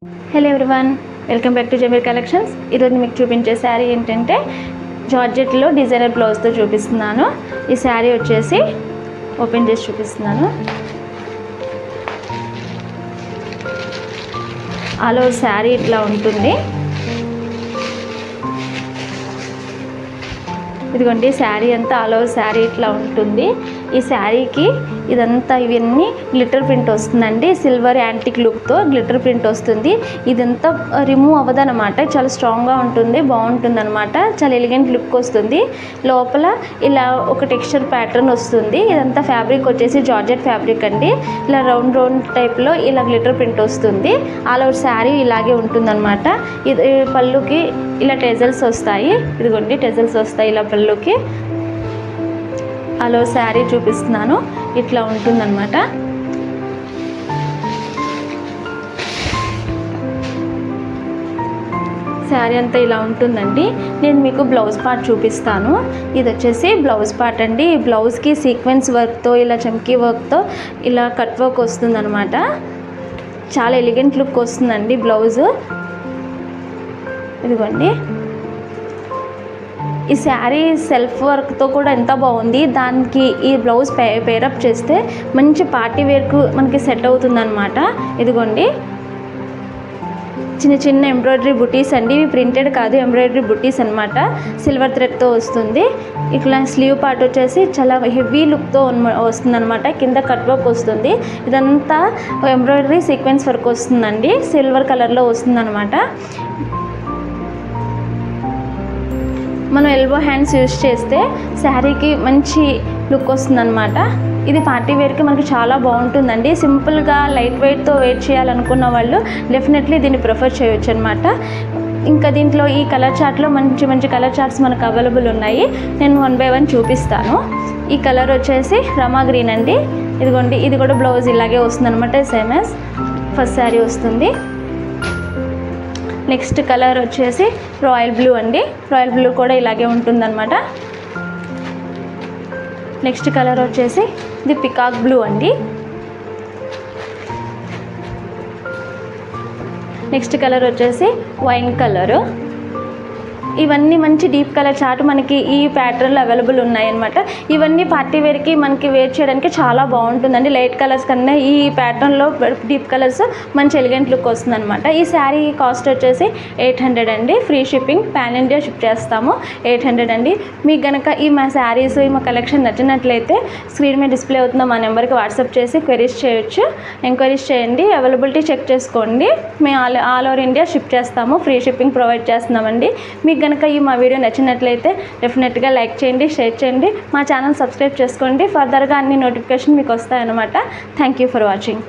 Hello everyone, welcome back to Zameer collections. ఈరోజు మీకు చూపించే శారీ ఏంటంటే జార్జెట్లో డిజైనర్ బ్లౌజ్తో చూపిస్తున్నాను. ఈ శారీ వచ్చేసి ఓపెన్ చేసి చూపిస్తున్నాను. ఆల్ ఓవర్ శారీ ఇట్లా ఉంటుంది. ఇదిగోండి శారీ అంతా ఆల్ ఓవర్ శారీ ఇట్లా ఉంటుంది. ఈ శారీకి ఇదంతా ఇవన్నీ గ్లిటర్ ప్రింట్ వస్తుందండి. సిల్వర్ యాంటిక్ లుక్తో గ్లిటర్ ప్రింట్ వస్తుంది. ఇదంతా రిమూవ్ అవ్వదనమాట. చాలా స్ట్రాంగ్గా ఉంటుంది, బాగుంటుంది అనమాట. చాలా ఎలిగెంట్ లుక్ వస్తుంది. లోపల ఇలా ఒక టెక్స్చర్ ప్యాటర్న్ వస్తుంది. ఇదంతా ఫ్యాబ్రిక్ వచ్చేసి జార్జెట్ ఫ్యాబ్రిక్ అండి. ఇలా రౌండ్ రౌండ్ టైప్లో ఇలా గ్లిటర్ ప్రింట్ వస్తుంది. ఆల్ ఓవర్ శారీ ఇలాగే ఉంటుందన్నమాట. ఇది పళ్ళుకి ఇలా టెజల్స్ వస్తాయి. ఇదిగోండి టెజల్స్ వస్తాయి ఇలా పళ్ళుకి. అలో శారీ చూపిస్తున్నాను, ఇట్లా ఉంటుందన్నమాట. శారీ అంతా ఇలా ఉంటుందండి. నేను మీకు బ్లౌజ్ పార్ట్ చూపిస్తాను. ఇది వచ్చేసి బ్లౌజ్ పార్ట్ అండి. ఈ బ్లౌజ్కి సీక్వెన్స్ వర్క్తో ఇలా చమ్కీ వర్క్తో ఇలా కట్ వర్క్ వస్తుందన్నమాట. చాలా ఎలిగెంట్ లుక్ వస్తుందండి బ్లౌజు. ఇదిగోండి ఈ శారీ సెల్ఫ్ వర్క్తో కూడా ఎంత బాగుంది. దానికి ఈ బ్లౌజ్ పేరప్ చేస్తే మంచి పార్టీ వేర్కు మనకి సెట్ అవుతుందన్నమాట. ఇదిగోండి చిన్న చిన్న ఎంబ్రాయిడరీ బుటీస్ అండి. ఇవి ప్రింటెడ్ కాదు, ఎంబ్రాయిడరీ బుటీస్ అనమాట. సిల్వర్ థ్రెడ్తో వస్తుంది. ఇట్లా స్లీవ్ పార్ట్ వచ్చేసి చాలా హెవీ లుక్తో వస్తుందన్నమాట. కింద కట్ వర్క్ వస్తుంది. ఇదంతా ఎంబ్రాయిడరీ సీక్వెన్స్ వర్క్ వస్తుందండి. సిల్వర్ కలర్లో వస్తుందన్నమాట. మనం ఎల్బో హ్యాండ్స్ యూజ్ చేస్తే శారీకి మంచి లుక్ వస్తుందన్నమాట. ఇది పార్టీ వేర్కి మనకి చాలా బాగుంటుందండి. సింపుల్గా లైట్ వెయిట్తో వేర్ చేయాలనుకున్న వాళ్ళు డెఫినెట్లీ దీన్ని ప్రిఫర్ చేయొచ్చు అనమాట. ఇంకా దీంట్లో ఈ కలర్ చార్ట్లో మంచి మంచి కలర్ చార్ట్స్ మనకు అవైలబుల్ ఉన్నాయి. నేను 1 by 1 చూపిస్తాను. ఈ కలర్ వచ్చేసి రమా గ్రీన్ అండి. ఇదిగోండి ఇది కూడా బ్లౌజ్ ఇలాగే వస్తుందన్నమాట. సేమ్ యాజ్ ఫస్ట్ శారీ వస్తుంది. నెక్స్ట్ కలర్ వచ్చేసి రాయల్ బ్లూ అండి. రాయల్ బ్లూ కూడా ఇలాగే ఉంటుందన్నమాట. నెక్స్ట్ కలర్ వచ్చేసి ఇది పికాక్ బ్లూ అండి. నెక్స్ట్ కలర్ వచ్చేసి వైన్ కలరు. ఇవన్నీ మంచి డీప్ కలర్ చార్ట్ మనకి ఈ ప్యాటర్న్లో అవైలబుల్ ఉన్నాయన్నమాట. ఇవన్నీ పార్టీ వేర్కి మనకి వేర్ చేయడానికి చాలా బాగుంటుందండి. లైట్ కలర్స్ కన్నా ఈ ప్యాటర్న్లో డీప్ కలర్స్ మంచి ఎలిగెంట్ లుక్ వస్తుందన్నమాట. ఈ శారీ కాస్ట్ వచ్చేసి 800 అండి. Free shipping, pan India ship చేస్తాము. 800 అండి. మీకు కనుక మా శారీస్ మా కలెక్షన్ నచ్చినట్లయితే స్క్రీన్ మీద డిస్ప్లే అవుతున్న మా నెంబర్కి వాట్సాప్ చేసి క్వెరీస్ చేయొచ్చు. ఎంక్వైరీస్ చేయండి, అవైలబిలిటీ చెక్ చేసుకోండి. మేము ఆల్ ఓవర్ ఇండియా షిప్ చేస్తాము. ఫ్రీ షిప్పింగ్ ప్రొవైడ్ చేస్తున్నామండి. మీకు కనుక మా వీడియో నచ్చినట్లయితే డెఫినెట్గా లైక్ చేయండి, షేర్ చేయండి, మా ఛానల్ సబ్స్క్రైబ్ చేసుకోండి. ఫర్దర్గా అన్ని నోటిఫికేషన్ మీకు వస్తాయన్నమాట. Thank you for watching.